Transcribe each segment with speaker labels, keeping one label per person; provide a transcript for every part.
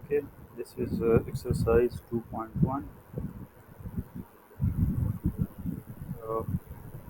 Speaker 1: Okay, this is exercise 2.1.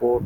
Speaker 1: 4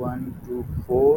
Speaker 1: 1 2 4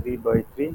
Speaker 1: 3/3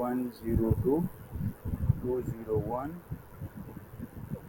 Speaker 1: 1 0 2 2 0 1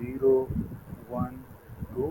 Speaker 1: 0 1 2।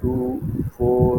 Speaker 1: 2 4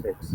Speaker 1: 6।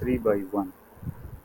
Speaker 1: 3/1।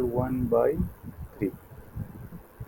Speaker 1: 1/3।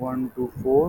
Speaker 1: 1 2 4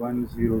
Speaker 1: 1 0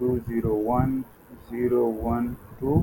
Speaker 1: 2 0 1 0 1 2,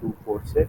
Speaker 1: 2 4 6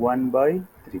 Speaker 1: 1/3।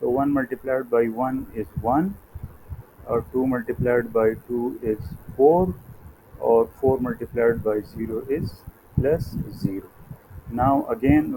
Speaker 1: so 1 multiplied by 1 is 1 or 2 multiplied by 2 is 4 or 4 multiplied by 0 is plus 0। now again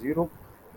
Speaker 1: 0।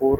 Speaker 1: 4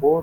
Speaker 1: 4,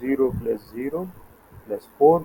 Speaker 1: 0 + 0 + 4।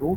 Speaker 1: 2,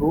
Speaker 1: 2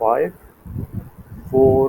Speaker 1: 5 4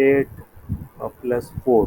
Speaker 1: 8 + 4,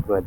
Speaker 1: 12।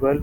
Speaker 1: 12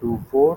Speaker 1: 2 4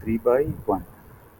Speaker 1: 3/1।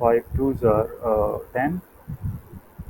Speaker 1: 5 2s are 10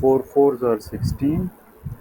Speaker 1: 4 4s are 16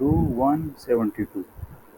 Speaker 1: 2 1 72।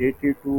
Speaker 1: 82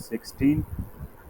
Speaker 1: 16,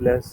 Speaker 1: +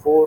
Speaker 1: 4,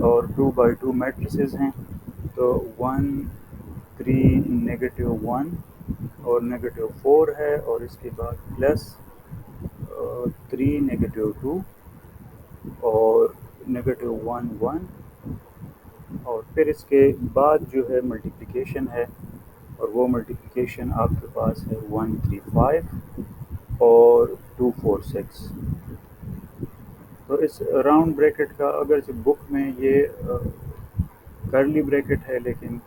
Speaker 1: اور 2x2 matrices ہیں، تو 1 3 -1 اور -4 ہے، اور اس کے بعد plus 3 -2 اور -1 1، اور پھر اس کے بعد جو ہے ملٹیپلیکیشن ہے، اور وہ ملٹیپلیکیشن آپ کے پاس ہے 135 اور 246۔ تو اس راؤنڈ بریکٹ کا اگرچہ بک میں یہ کرلی بریکٹ ہے، لیکن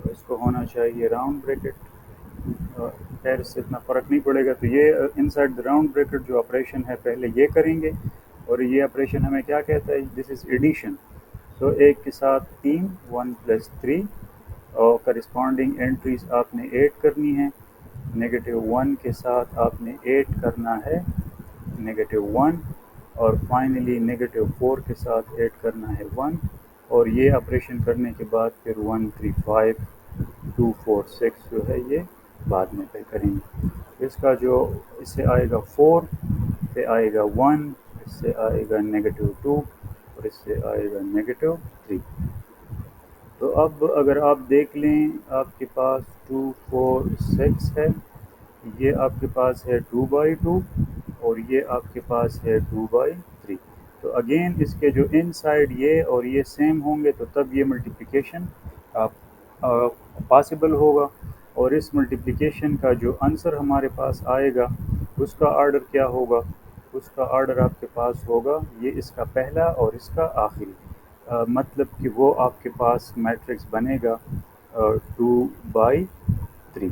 Speaker 1: اس کو ہونا چاہیے راؤنڈ بریکٹ۔ خیر اس سے اتنا فرق نہیں پڑے گا۔ تو یہ انسائڈ دا راؤنڈ بریکٹ جو آپریشن ہے پہلے یہ کریں گے، اور یہ آپریشن ہمیں کیا کہتا ہے؟ دس از ایڈیشن۔ تو ایک کے ساتھ 3 1 + 3 اور کرسپونڈنگ انٹریز آپ نے 8 کرنی ہے۔ -1 کے ساتھ آپ نے 8 کرنا ہے -1، اور فائنلی -4 کے ساتھ 8 کرنا ہے 1، اور یہ آپریشن کرنے کے بعد پھر 135 246 جو ہے یہ بعد میں پہ کریں گے۔ اس کا جو اس سے آئے گا 4، پہ آئے گا 1، اس سے آئے گا -2 اور اس سے آئے گا -3۔ تو اب اگر آپ دیکھ لیں، آپ کے پاس 2 4 6 ہے، یہ آپ کے پاس ہے 2x2، اور یہ آپ کے پاس ہے 2x3۔ تو اگین اس کے جو ان سائڈ یہ اور یہ سیم ہوں گے تو تب یہ ملٹیپلیکیشن پاسبل ہوگا، اور اس ملٹیپلیکیشن کا جو آنسر ہمارے پاس آئے گا اس کا آرڈر کیا ہوگا؟ اس کا آرڈر آپ کے پاس ہوگا یہ اس کا پہلا اور اس کا آخری، مطلب کہ وہ آپ کے پاس میٹرکس بنے گا 2x3۔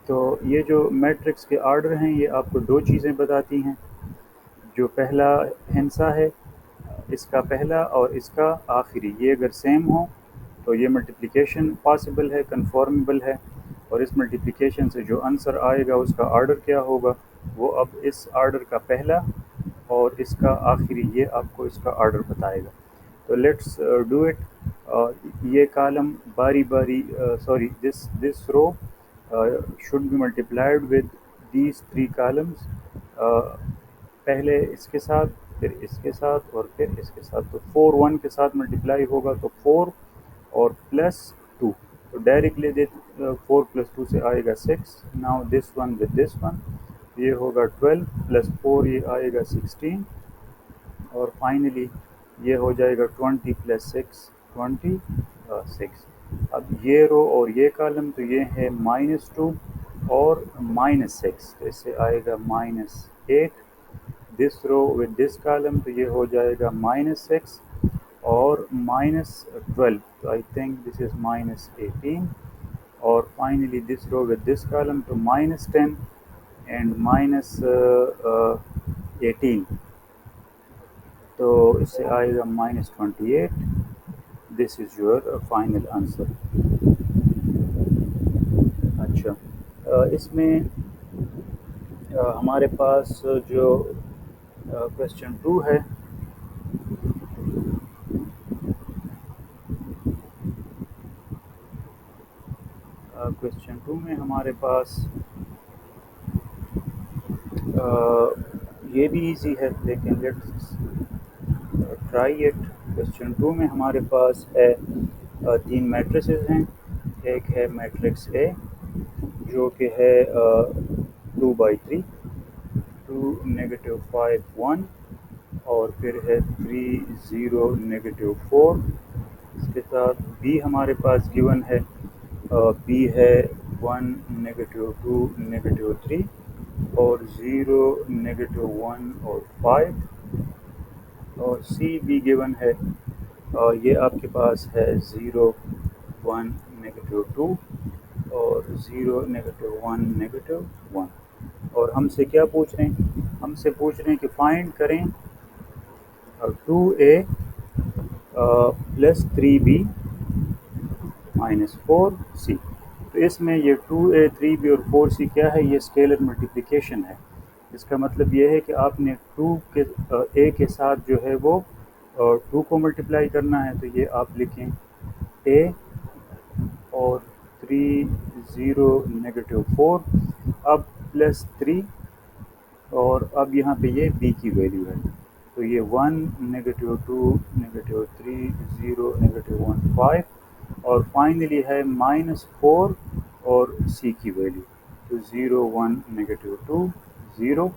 Speaker 1: تو یہ جو میٹرکس کے آرڈر ہیں یہ آپ کو دو چیزیں بتاتی ہیں۔ جو پہلا ہنسا ہے، اس کا پہلا اور اس کا آخری، یہ اگر سیم ہوں تو یہ ملٹیپلیکیشن پاسبل ہے، کنفارمیبل ہے، اور اس ملٹیپلیکیشن سے جو آنسر آئے گا اس کا آرڈر کیا ہوگا؟ وہ اب اس آرڈر کا پہلا اور اس کا آخری یہ آپ کو اس کا آرڈر بتائے گا۔ تو لیٹس ڈو اٹ۔ یہ کالم باری باری دس رو should be multiplied with these 3 columns، پہلے اس کے ساتھ، پھر اس کے ساتھ، اور پھر اس کے ساتھ۔ تو 4 1 کے ساتھ ملٹیپلائی ہوگا تو 4 اور +2، تو ڈائریکٹلی 4 + 2 سے آئے گا 6۔ Now this one with this one, یہ ہوگا 12 + 4 یہ آئے گا 16، اور فائنلی یہ ہو جائے گا 20 + 6 26۔ اب یہ رو اور یہ کالم تو یہ ہے -2 اور -6، تو اس سے آئے گا -8۔ دس رو ود دس کالم تو یہ ہو جائے گا -6 اور -12، تو آئی تھنک دس از -18، اور finally this row with this column تو -10 اینڈ -18، تو اس سے آئے گا -28۔ دس از یور فائنل آنسر۔ اچھا، اس میں ہمارے پاس جو کویسچن 2 ہے، کویسچن 2 میں ہمارے پاس یہ بھی ایزی ہے، لیکن لیٹس ٹرائی اٹ۔ کویسچن 2 میں ہمارے پاس ہے 3 میٹریسز ہیں۔ ایک ہے میٹرکس اے جو کہ ہے 2x3، 2 -5 1، اور پھر ہے 3 0 -4۔ اس کے ساتھ بی ہمارے پاس گیون ہے، بی ہے 1 -2 -3 اور 0 -1 اور 5، اور سی بھی گیون ہے، یہ آپ کے پاس ہے 0 1 -2 اور 0 -1 -1۔ اور ہم سے کیا پوچھ رہے ہیں؟ ہم سے پوچھ رہے ہیں کہ فائنڈ کریں 2a + 3b - 4c۔ تو اس میں یہ 2a 3b اور 4c کیا ہے؟ یہ اسکیلر ملٹیپلیکیشن ہے۔ اس کا مطلب یہ ہے کہ آپ نے a کے ساتھ جو ہے وہ 2 کو ملٹیپلائی کرنا ہے، تو یہ آپ لکھیں a اور 3 0 -4، اب +3، اور اب یہاں پہ یہ b کی ویلیو ہے، تو تو یہ 1 -2 -3 0 -1 5 اور فائنلی ہے -4 اور سی کی ویلیو، تو 0 1 -2 0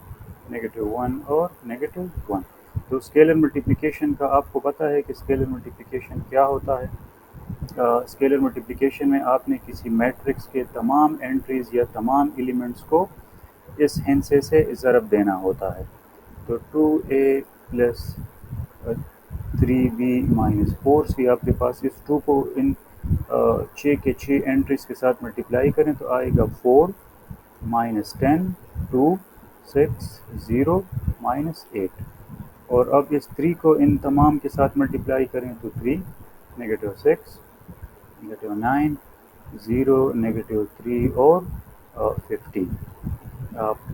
Speaker 1: -1 اور -1۔ تو اسکیلر ملٹیپلیکیشن کا آپ کو پتہ ہے کہ اسکیلر ملٹیپلیکیشن کیا ہوتا ہے۔ اسکیلر ملٹیپلیکیشن میں آپ نے کسی میٹرکس کے تمام انٹریز یا تمام ایلیمنٹس کو اس ہندسے سے ضرب دینا ہوتا ہے۔ تو 2a + 3b - 4c آپ کے پاس اس 2 کو ان 6 کے 6 انٹریز کے ساتھ ملٹیپلائی کریں تو آئے گا 4 -10 2 6 0 -8، اور اب اس 3 کو ان تمام کے ساتھ ملٹیپلائی کریں تو 3 -6 -9 0 -3 اور 15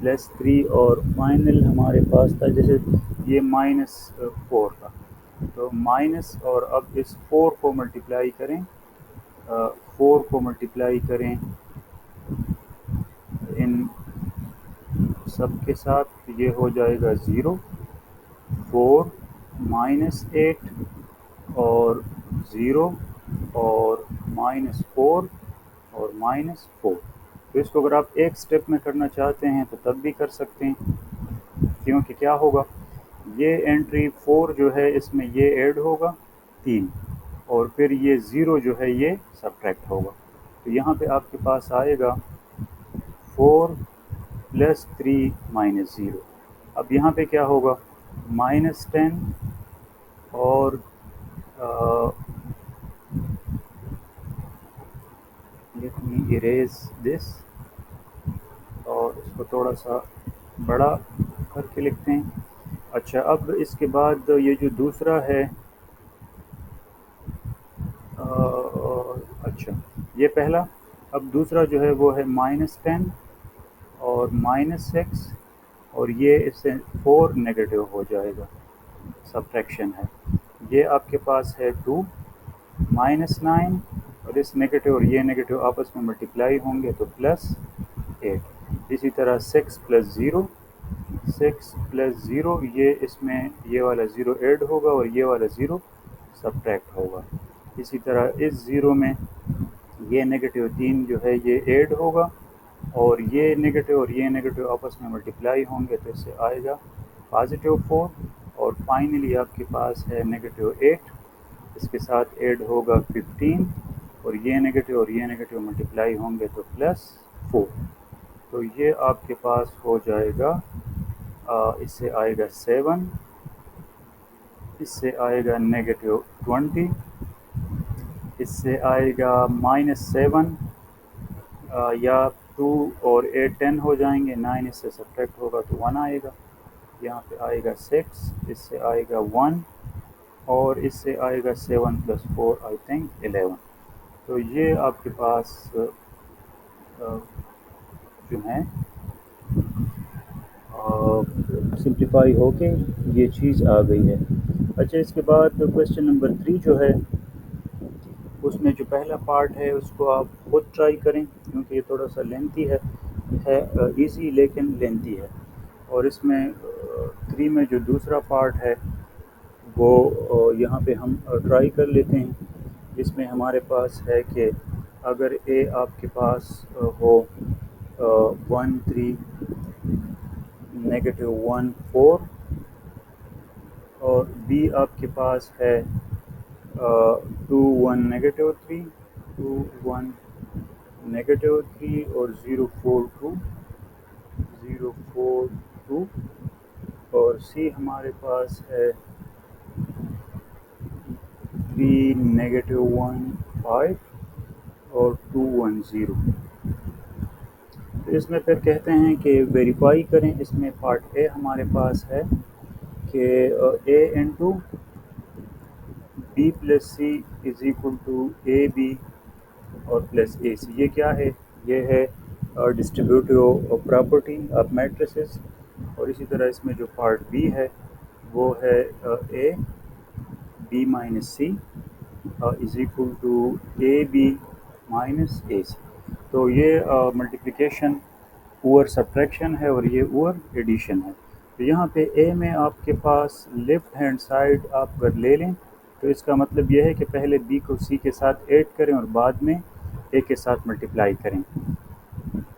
Speaker 1: +3 اور فائنل ہمارے پاس تھا جیسے یہ -4 کا، تو مائنس اور اب اس 4 کو ملٹیپلائی کریں 4 کو ملٹیپلائی کریں ان سب کے ساتھ، یہ ہو جائے گا 0 4 -8 اور 0 اور -4 اور -4۔ تو اس کو اگر آپ ایک سٹیپ میں کرنا چاہتے ہیں تو تب بھی کر سکتے ہیں، کیونکہ کیا ہوگا، یہ انٹری 4 جو ہے اس میں یہ ایڈ ہوگا 3 اور پھر یہ 0 جو ہے یہ سبٹریکٹ ہوگا، تو یہاں پہ آپ کے پاس آئے گا 4 + 3 -0۔ اب یہاں پہ کیا ہوگا، -10 اور let me erase this، اور اس کو تھوڑا سا بڑا کر کے لکھتے ہیں۔ اچھا، اب اس کے بعد یہ جو دوسرا ہے، اچھا یہ پہلا، اب دوسرا جو ہے وہ ہے -10 اور -6 اور یہ اس سے 4 نیگیٹو ہو جائے گا، سبٹریکشن ہے، یہ آپ کے پاس ہے 2 -9 اور اس نیگیٹو اور یہ نیگیٹو آپس میں ملٹیپلائی ہوں گے تو +8۔ اسی طرح 6 + 0 6 + 0 یہ اس میں یہ والا 0 ایڈ ہوگا اور یہ والا 0 سبٹریکٹ ہوگا۔ اسی طرح اس 0 میں یہ نیگیٹو 3 جو ہے یہ ایڈ ہوگا اور یہ نیگیٹو اور یہ نیگیٹو آپس میں ملٹیپلائی ہوں گے تو اس سے آئے گا +4، اور فائنلی آپ کے پاس ہے -8، اس کے ساتھ ایڈ ہوگا 15 اور یہ نیگیٹو اور یہ نیگیٹو ملٹیپلائی ہوں گے تو +4، تو یہ آپ کے پاس ہو جائے گا، اس سے آئے گا 7، اس سے آئے گا -20، اس سے آئے گا -7، یا 2 اور 8 10 ہو جائیں گے، 9 اس سے سبٹریکٹ ہوگا تو 1 آئے گا، یہاں پہ آئے گا 6، اس سے آئے گا 1 اور اس سے آئے گا 7 + 4 آئی تھنک 11۔ تو یہ آپ کے پاس جو ہیں سمپلیفائی ہو کے یہ چیز آ گئی ہے۔ اچھا، اس کے بعد کویسچن نمبر 3 جو ہے اس میں جو پہلا پارٹ ہے اس کو آپ خود ٹرائی کریں، کیونکہ یہ تھوڑا سا لینتھی ہے ایزی لیکن لینتھی ہے، اور اس میں 3 میں جو دوسرا پارٹ ہے وہ یہاں پہ ہم ٹرائی کر لیتے ہیں، جس میں ہمارے پاس ہے کہ اگر اے آپ کے پاس ہو 1 3 -1 4 اور بی آپ کے پاس ہے 2 1 -3 2 1 -3 اور 0 4 2 0 4 2 اور سی ہمارے پاس ہے 3 -1 5 اور 2 1 0۔ تو اس میں پھر کہتے ہیں کہ ویریفائی کریں، اس میں پارٹ اے ہمارے پاس ہے کہ A into B plus C is equal to A B اور پلس اے سی، یہ کیا ہے، یہ ہے ڈسٹریبیوٹیو پراپرٹی آف میٹریسز، اور اسی طرح اس میں جو پارٹ بی ہے وہ ہے A B minus C is equal to A B minus A C. تو یہ ملٹیپلیکیشن اوور سبٹریکشن ہے اور یہ اوور ایڈیشن ہے۔ تو یہاں پہ اے میں آپ کے پاس لیفٹ ہینڈ سائڈ آپ اگر لے لیں تو اس کا مطلب یہ ہے کہ پہلے بی کو سی کے ساتھ ایڈ کریں اور بعد میں اے کے ساتھ ملٹیپلائی کریں.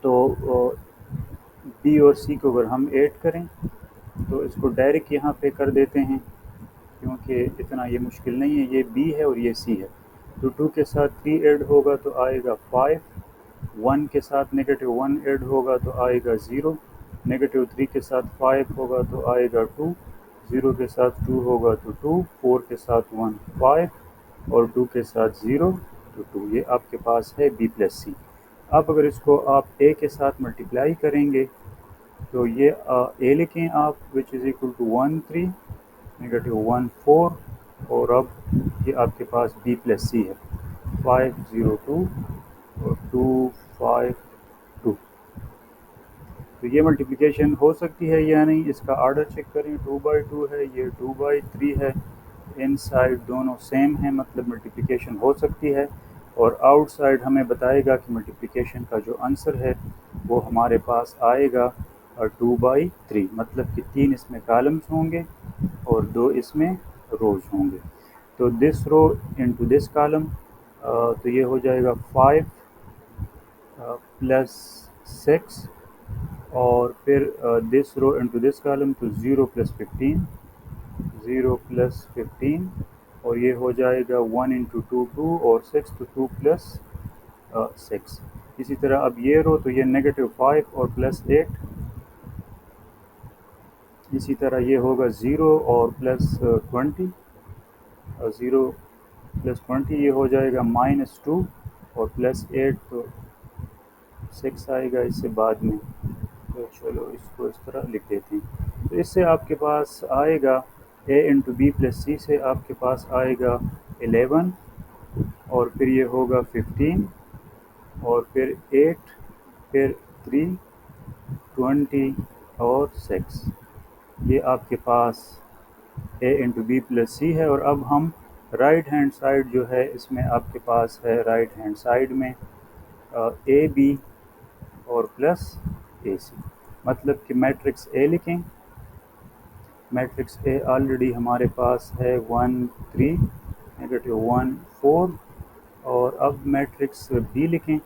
Speaker 1: تو بی اور سی کو اگر ہم ایڈ کریں تو اس کو ڈائریکٹ یہاں پہ کر دیتے ہیں کیونکہ اتنا یہ مشکل نہیں ہے. یہ بی ہے اور یہ سی ہے. تو 2 کے ساتھ 3 ایڈ ہوگا تو آئے گا 5. 1 کے ساتھ -1 ایڈ ہوگا تو آئے گا 0. -3 کے ساتھ 5 ہوگا تو آئے گا 2. 0 کے ساتھ 2 ہوگا تو 2. 4 کے ساتھ 1 5 اور 2 کے ساتھ 0 تو 2. یہ آپ کے پاس ہے بی پلس سی. اب اگر اس کو آپ اے کے ساتھ ملٹیپلائی کریں گے تو یہ اے لکھیں آپ وچ از اکول ٹو 1 3 -1 4 اور اب یہ آپ کے پاس بی پلس سی ہے 5 0 2 اور 2 5 2. تو یہ ملٹیپلیکیشن ہو سکتی ہے یا نہیں اس کا آرڈر چیک کریں. 2/2 ہے یہ 2/3 ہے. ان سائڈ دونوں سیم ہیں مطلب ملٹیپلیکیشن ہو سکتی ہے. اور آؤٹ سائڈ ہمیں بتائے گا کہ ملٹیپلیکیشن کا جو آنسر ہے وہ ہمارے پاس آئے گا 2/3 مطلب کہ 3 اس میں کالمز ہوں گے اور 2 اس میں روز ہوں گے. تو دس رو انٹو دس کالم تو یہ ہو جائے گا 5 پلس 6 اور پھر دس رو انٹو دس کالم تو 0 + 15 0 + 15 اور یہ ہو جائے گا 1 × 2 2 اور 6 تو 2 + 6. اسی طرح اب یہ رو تو یہ -5 اور +8. اسی طرح یہ ہوگا 0 اور +20 0 + 20 یہ ہو جائے گا -2 اور +8 تو 6 آئے گا اس سے بعد میں. تو چلو اس کو اس طرح لکھ دیتے ہیں. تو اس سے آپ کے پاس آئے گا اے انٹو بی پلس سی سے آپ کے پاس آئے گا 11 اور پھر یہ ہوگا 15 اور پھر 8 پھر 3 20 اور 6. یہ آپ کے پاس اے انٹو بی پلس سی ہے. اور اب ہم رائٹ ہینڈ سائڈ جو ہے اس میں آپ کے پاس ہے رائٹ ہینڈ سائڈ میں اے بی اور پلس اے سی مطلب کہ میٹرکس اے لکھیں. میٹرکس اے آلریڈی ہمارے پاس ہے 1 3 -1 4 اور اب میٹرکس بی لکھیں.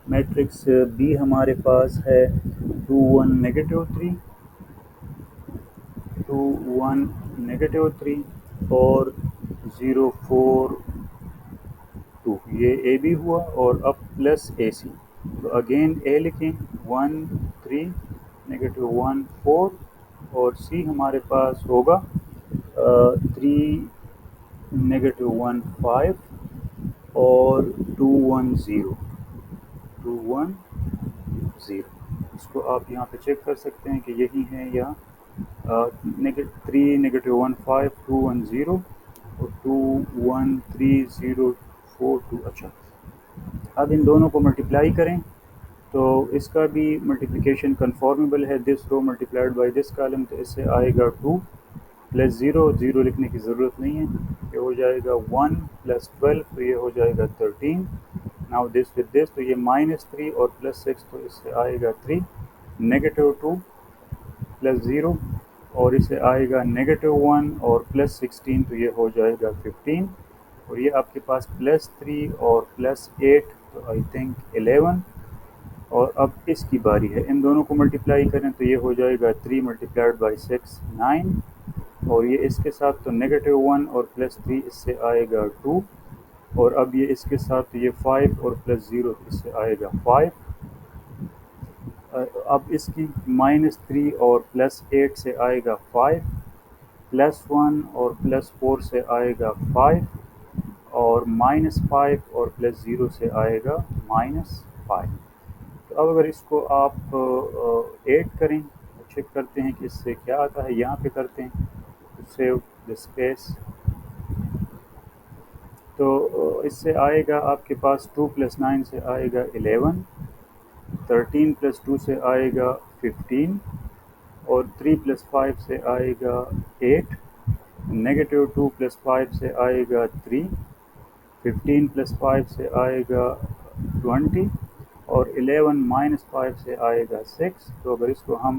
Speaker 1: میٹرکس بی ہمارے پاس ہے 2 1 -3 2 1 -3 اور 0 4 2. یہ اے بی ہوا اور اب پلس اے سی. تو اگین اے لکھیں 1 3 -1 4 اور سی ہمارے پاس ہوگا 3 -1 5 اور 2 1 0 2 1 0. اس کو آپ یہاں پہ چیک کر سکتے ہیں کہ یہی ہے یا 3 -1 5 2 1 0 اور 2 1 3 0 4 2. اچھا اب ان دونوں کو ملٹیپلائی کریں تو اس کا بھی ملٹیپلیکیشن کنفارمیبل ہے. This row multiplied by this column تو اس سے آئے گا 2 + 0 0 لکھنے کی ضرورت نہیں ہے. یہ ہو جائے گا 1 + 12 تو یہ ہو جائے گا 13. ناؤ دس ود دس تو یہ -3 اور +6 تو اس سے آئے گا 3. -2 + 0 اور اس سے آئے گا -1 اور +16 تو یہ ہو جائے گا 15 اور یہ آپ کے پاس +3 اور +8 تو آئی تھنک 11. اور اب اس کی باری ہے ان دونوں کو ملٹیپلائی کریں تو یہ ہو جائے گا 3 × 6 9 اور یہ اس کے ساتھ تو -1 اور +3 اس سے آئے گا 2 اور اب یہ اس کے ساتھ یہ 5 اور +0 اس سے آئے گا 5. اب اس کی -3 اور +8 سے آئے گا 5 +1 اور +4 سے آئے گا 5 اور -5 اور +0 سے آئے گا -5. تو اب اگر اس کو آپ ایڈ کریں چیک کرتے ہیں کہ اس سے کیا آتا ہے. یہاں پہ کرتے ہیں سیو دا اسپیس تو اس سے آئے گا آپ کے پاس 2 + 9 سے آئے گا 11. 13 + 2 سے آئے گا 15 اور 3 + 5 سے آئے گا 8. -2 + 5 سے آئے گا 3. 15 + 5 سے آئے گا 20 اور 11 - 5 سے آئے گا 6. تو اگر اس کو ہم